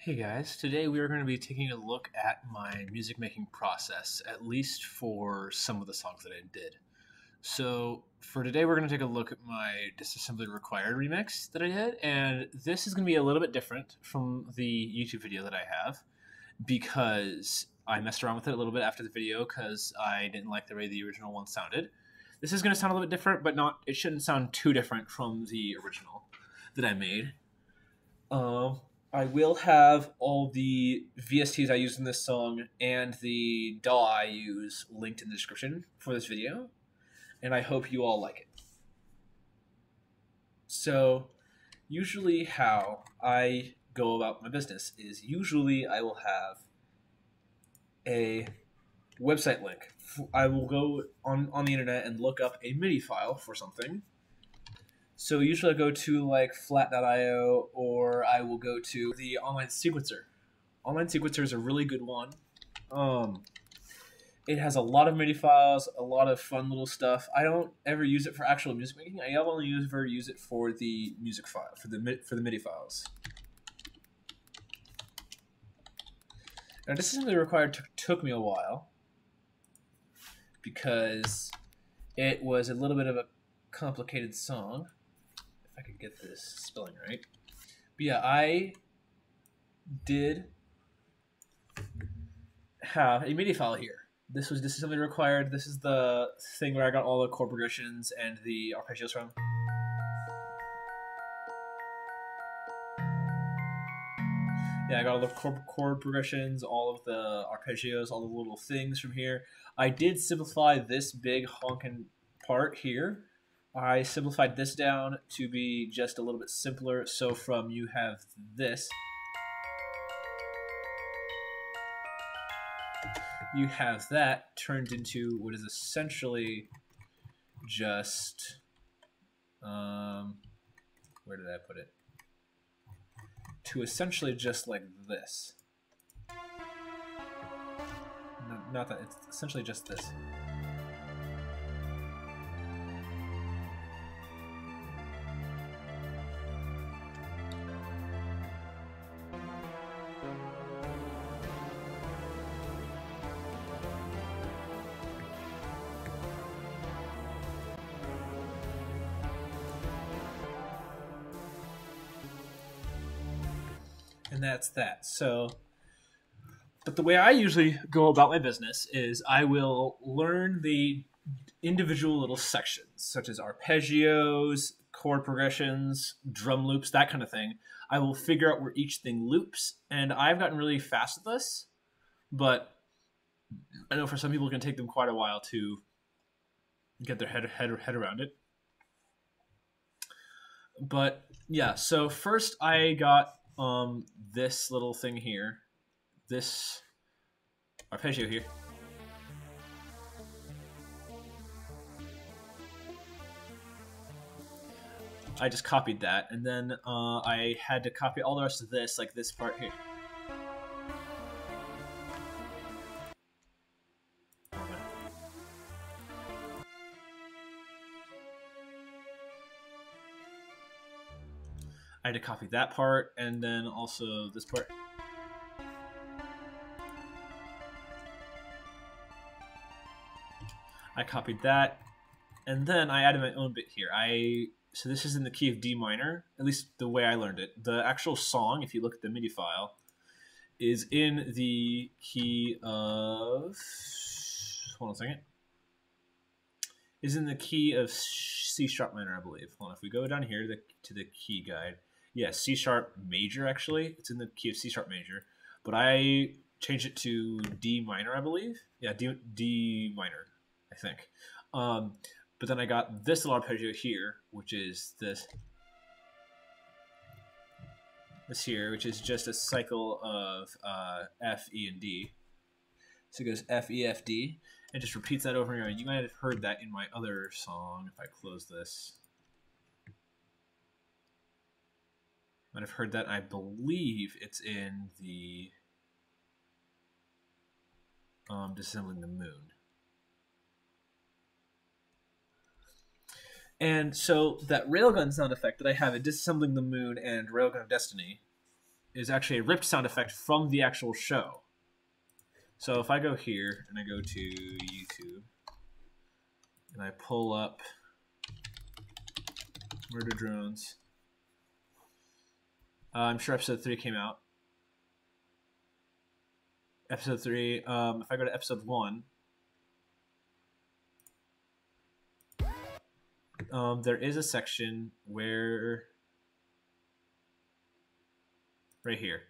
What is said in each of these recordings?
Hey guys, today we are going to be taking a look at my music making process, at least for some of the songs that I did. So, for today, we're going to take a look at my Disassembly Required remix that I did, and this is going to be a little bit different from the YouTube video that I have because I messed around with it a little bit after the video because I didn't like the way the original one sounded. This is going to sound a little bit different, but it shouldn't sound too different from the original that I made. I will have all the VSTs I use in this song and the DAW I use linked in the description for this video, and I hope you all like it. So, usually how I go about my business is usually I will have a website link. I will go on the internet and look up a MIDI file for something. So usually I go to like flat.io or I will go to the online sequencer. Online sequencer is a really good one. It has a lot of MIDI files, a lot of fun little stuff. I don't ever use it for actual music making. I only ever use it for the music file, for the MIDI files. Now Disassembly Required took me a while because it was a little bit of a complicated song. I could get this spelling right. But yeah, I did have a MIDI file here. This was Disassembly Required. This is the thing where I got all the chord progressions and the arpeggios from. Yeah, I got all the chord progressions, all of the arpeggios, all the little things from here. I did simplify this big honking part here. I simplified this down to be just a little bit simpler. So from you have this, you have that turned into what is essentially just, where did I put it? To essentially just like this. No, not that, it's essentially just this. And that's that. So, but the way I usually go about my business is I will learn the individual little sections, such as arpeggios, chord progressions, drum loops, that kind of thing. I will figure out where each thing loops, and I've gotten really fast at this, but I know for some people it can take them quite a while to get their head around it. But yeah, so first I got this little thing here, this arpeggio here. I just copied that, and then I had to copy all the rest of this, like this part here. I had to copy that part, and then also this part. I copied that, and then I added my own bit here. So this is in the key of D minor, at least the way I learned it. The actual song, if you look at the MIDI file, is in the key of, hold on a second, is in the key of C sharp minor, I believe. Hold on, if we go down here to the key guide, yeah, C sharp major, actually. It's in the key of C sharp major. But I changed it to D minor, I believe. Yeah, D minor, I think. But then I got this little arpeggio here, which is this here, which is just a cycle of F, E, and D. So it goes F, E, F, D, and just repeats that over and over. You might have heard that in my other song, if I close this. Might have heard that. I believe it's in the Disassembling the Moon. And so that railgun sound effect that I have in Disassembling the Moon and Railgun of Destiny is actually a ripped sound effect from the actual show. So if I go here and I go to YouTube and I pull up Murder Drones, I'm sure episode 3 came out. Episode 3, if I go to episode 1, there is a section where, right here.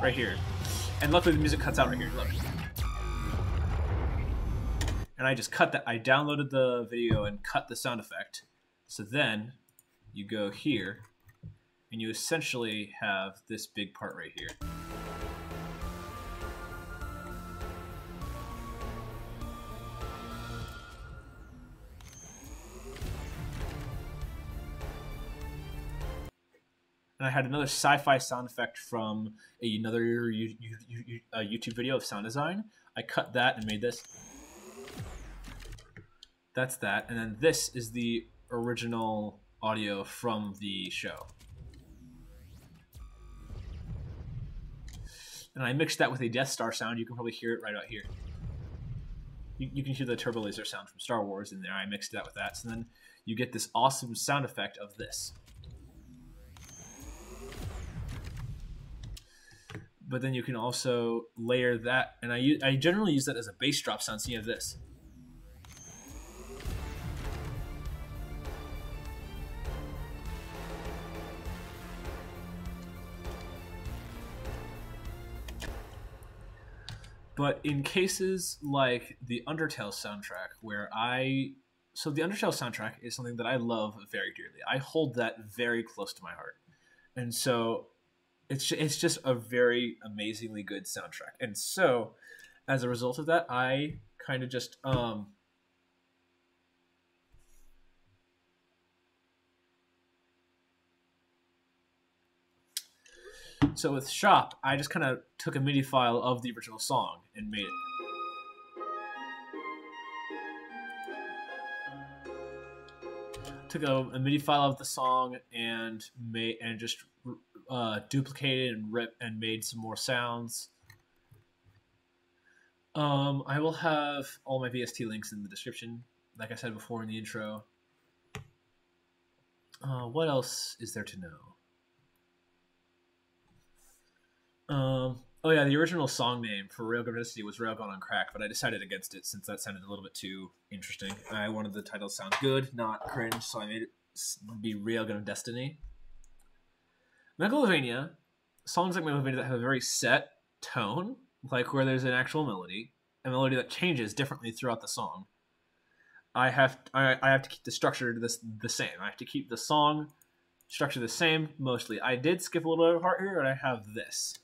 Right here. And luckily the music cuts out right here, look. And I just cut that, I downloaded the video and cut the sound effect. So then, you go here, and you essentially have this big part right here. And I had another sci-fi sound effect from another YouTube video of sound design. I cut that and made this. That's that. And then this is the original audio from the show. And I mixed that with a Death Star sound. You can probably hear it right out here. You can hear the turbo laser sound from Star Wars in there. I mixed that with that. So then you get this awesome sound effect of this. But then you can also layer that, and I generally use that as a bass drop sound, so you have this. But in cases like the Undertale soundtrack, where so the Undertale soundtrack is something that I love very dearly. I hold that very close to my heart. And so it's just a very amazingly good soundtrack. And so as a result of that, I kind of just so with Shop, I just kind of took a MIDI file of the original song and made it. Took a MIDI file of the song and just duplicated and ripped and made some more sounds. I will have all my VST links in the description, like I said before in the intro. What else is there to know? Oh yeah, the original song name for Railgun Destiny was Railgun on Crack, but I decided against it since that sounded a little bit too interesting. I wanted the title to sound good, not cringe, so I made it be Railgun of Destiny. Megalovania, songs like Megalovania that have a very set tone, like where there's an actual melody, a melody that changes differently throughout the song. I have to keep the structure the same. I have to keep the song structure the same mostly. I did skip a little bit of part here, and I have this.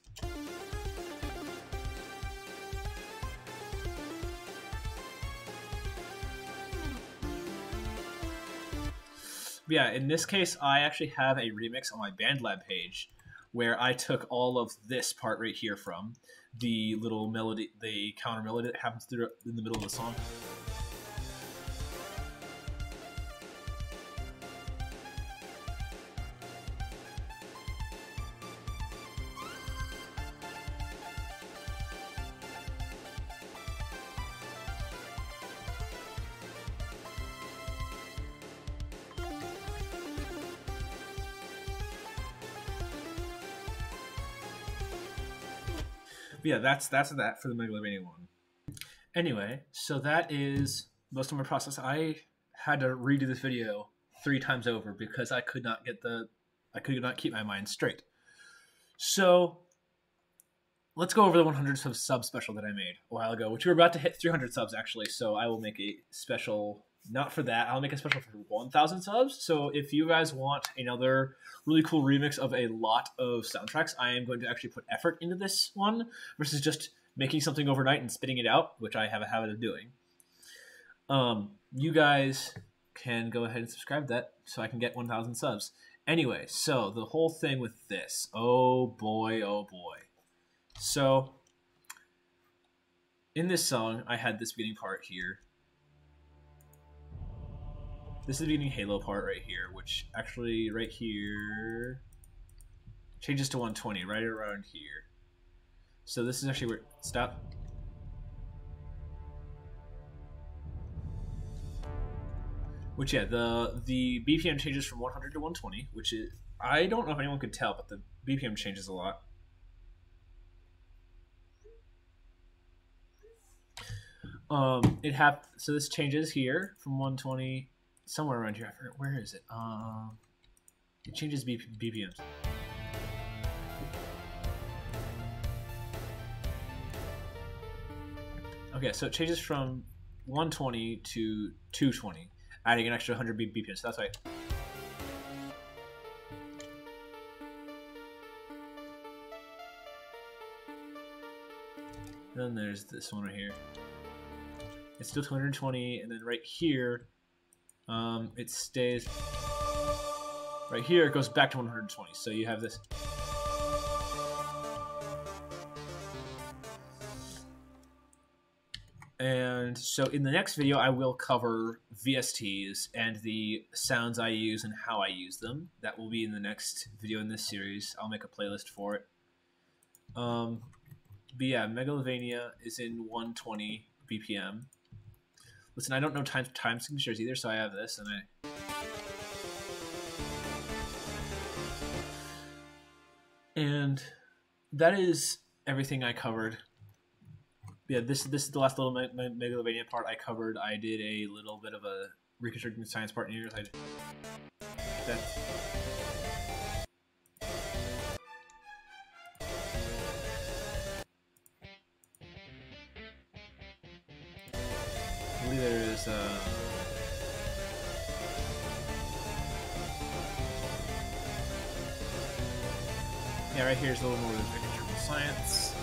Yeah, in this case, I actually have a remix on my BandLab page where I took all of this part right here from the little melody, the counter melody that happens in the middle of the song. But yeah, that's that for the Megalovania one. Anyway, so that is most of my process. I had to redo this video 3 times over because I could not keep my mind straight. So let's go over the 100 sub special that I made a while ago, which we're about to hit 300 subs actually. So I will make a special, not for that, I'll make a special for 1,000 subs. So if you guys want another really cool remix of a lot of soundtracks, I am going to actually put effort into this one versus just making something overnight and spitting it out, which I have a habit of doing. You guys can go ahead and subscribe to that so I can get 1,000 subs. Anyway, so the whole thing with this, oh boy, oh boy. So in this song, I had this beginning part here. This is the beginning Halo part right here, which actually right here changes to 120 right around here. So this is actually where stop. Which yeah, the BPM changes from 100 to 120, which is I don't know if anyone could tell, but the BPM changes a lot. So this changes here from 120 somewhere around here. I forget where is it. It changes BPMs. Okay, so it changes from 120 to 220, adding an extra 100 BPM. So that's right. Then there's this one right here. It's still 220, and then right here, it stays. Right here, it goes back to 120. So you have this. And so in the next video, I will cover VSTs and the sounds I use and how I use them. That will be in the next video in this series. I'll make a playlist for it. But yeah, Megalovania is in 120 BPM. Listen, I don't know time signatures either, so I have this, and that is everything I covered. Yeah, this is the last little Megalovania part I covered. I did a little bit of a reconstructing science part in here. I believe there is yeah, right here is a little more reconstructing science.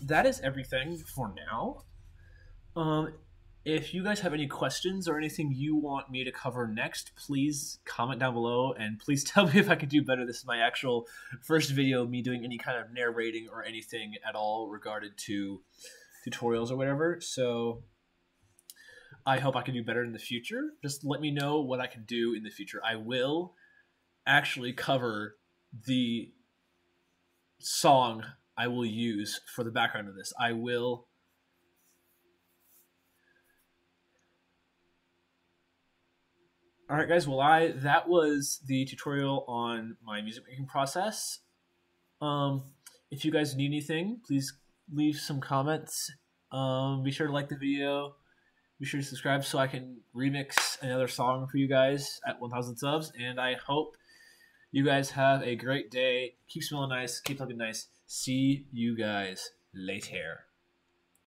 That is everything for now. If you guys have any questions or anything you want me to cover next, please comment down below, and please tell me if I could do better. This is my actual first video of me doing any kind of narrating or anything at all regarded to tutorials or whatever, so I hope I can do better in the future. Just let me know what I can do in the future. I will actually cover the song I will use for the background of this. I will. All right, guys. Well, that was the tutorial on my music making process. If you guys need anything, please leave some comments. Be sure to like the video. Be sure to subscribe so I can remix another song for you guys at 1,000 subs. And I hope you guys have a great day. Keep smelling nice. Keep looking nice. See you guys later.